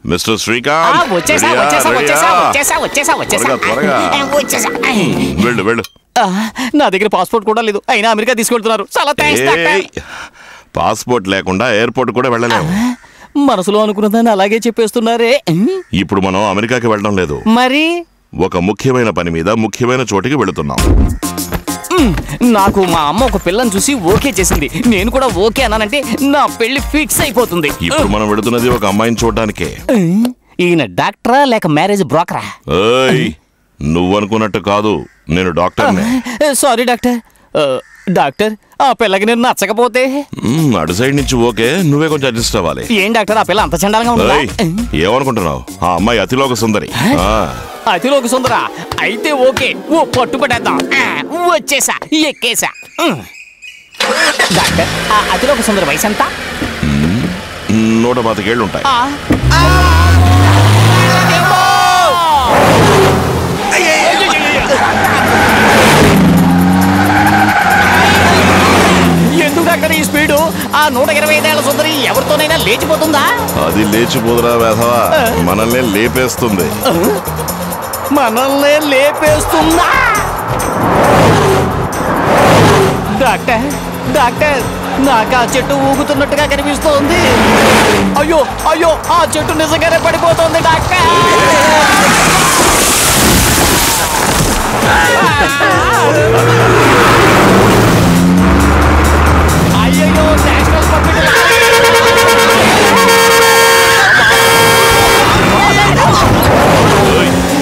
Mister Srikanth వెళ్ళు వెళ్ళు. నా దగ్గర పాస్పోర్ట్ కూడా లేదు, అయినా అమెరికా తీసుకెళ్తున్నారు. చాలా పాస్పోర్ట్ లేకుండా ఎయిర్పోర్ట్ కూడా వెళ్ళలేము. మనసులో అనుకున్నదాన్ని అలాగే చెప్పేస్తున్నారే. ఇప్పుడు మనం అమెరికాకి వెళ్ళడం లేదు, మరి ఒక ముఖ్యమైన పని మీద ముఖ్యమైన చోటికి వెళుతున్నాం. నాకు మా అమ్మ ఒక పిల్లని చూసి ఓకే చేసింది, నేను కూడా ఓకే అన్నానంటే నా పెళ్లి ఫిక్స్ అయిపోతుంది. ఇప్పుడు మనం వెళుతున్నది ఒక అమ్మాయిని చూడడానికే. ఈయన డాక్టరా లేక మ్యారేజ్ బ్రోకరా? నువ్వు అనుకున్నట్టు కాదు, నేను డాక్టర్నే. Sorry doctor. డాక్టర్, ఆ పిల్లకి నేను నచ్చకపోతే? అటు సైడ్ నుంచి ఓకే, నువ్వే కొంచెం అడ్జస్ట్ అవ్వాలి. ఏం డాక్టర్, ఆ పిల్ల అంత చండాలంగా ఉందా? ఏమనుకుంటున్నావు? ఆ అమ్మాయి అతిలోక సుందరి. అతిలోక సుందరా? అయితే ఓకే, ఓ పట్టుపడేద్దాం. వచ్చేసా, ఎక్కేసా. డాక్టర్, ఆ అతిలోక సుందరి వయసు ఎంత? 125 ఏళ్ళు ఉంటాయి. ఎందుకు డాక్టర్ ఈ స్పీడు? ఆ 125 ఏళ్ల సుందరి ఎవరితోనైనా లేచిపోతుందా? అది లేచిపోదురా వేధవా, మనల్ని లేపేస్తుంది. మనల్ని లేపేస్తుందా? డాక్టర్ డాక్టర్, నాకు ఆ చెట్టు ఊగుతున్నట్టుగా కనిపిస్తోంది. అయ్యో అయ్యో, ఆ చెట్టు నిజంగానే పడిపోతుంది డాక్టర్. అయ్యో, నేషనల్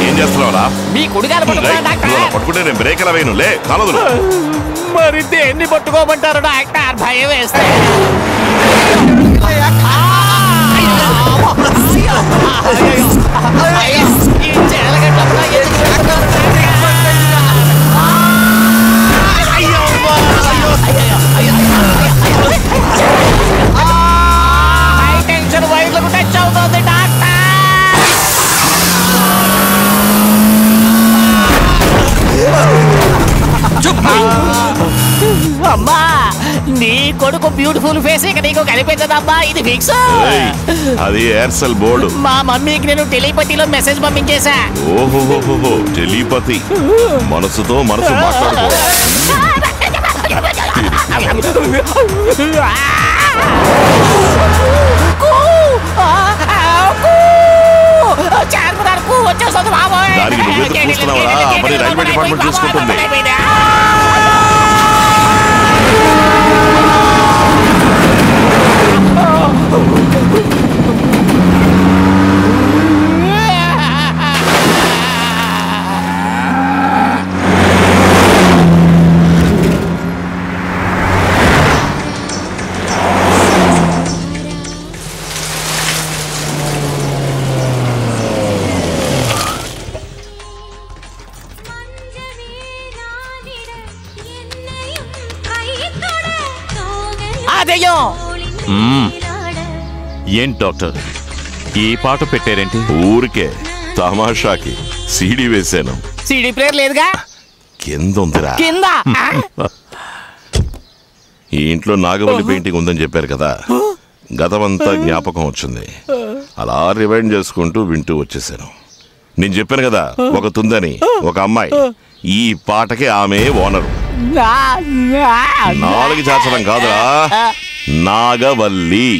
ఏం చేస్తున్నావురా? మీ కుడిగాలు పట్టుకుంటే నేను బ్రేక్ ఎలా వేయను, లే కాలదు. మరి దేన్ని పట్టుకోమంటారు డాక్టర్? భయం వేస్తే. హై టెన్షన్ వైర్లకు టచ్ అవుతుంది డాక్టర్. అమ్మా, నీ కొడుకు బ్యూటిఫుల్ ఫేస్ ఇక నీకు కనిపించదమ్మా, ఇది ఫిక్స్. అది ఎయిర్సెల్ బోర్డు. మా మమ్మీకి నేను టెలిపతిలో మెసేజ్ పంపించేశా. ఓహోహోహో, టెలిపతి. మనసుతో మనసు మాట్లాడుకో. దానికి నువ్వు చూస్తున్నావా? మరి రైల్వే డిపార్ట్మెంట్ చూసుకుంటుంది. ఏం డాక్టర్, ఈ పాట పెట్టారేంటి? ఊరికే తమాషాకి సీడీ వేశాను. సీడీ ప్లేయర్ లేదుగా? కింద ఉందిరా. కింద? ఈ ఇంట్లో నాగవల్లి పెయింటింగ్ ఉందని చెప్పారు కదా, గతమంతా జ్ఞాపకం వచ్చింది. అలా రివైండ్ చేసుకుంటూ వింటూ వచ్చేసాను. నేను చెప్పాను కదా, ఒక తుందని ఒక అమ్మాయి, ఈ పాటకి ఆమె ఓనరు. నాలుగు చాచడం కాదురా, నాగవల్లి.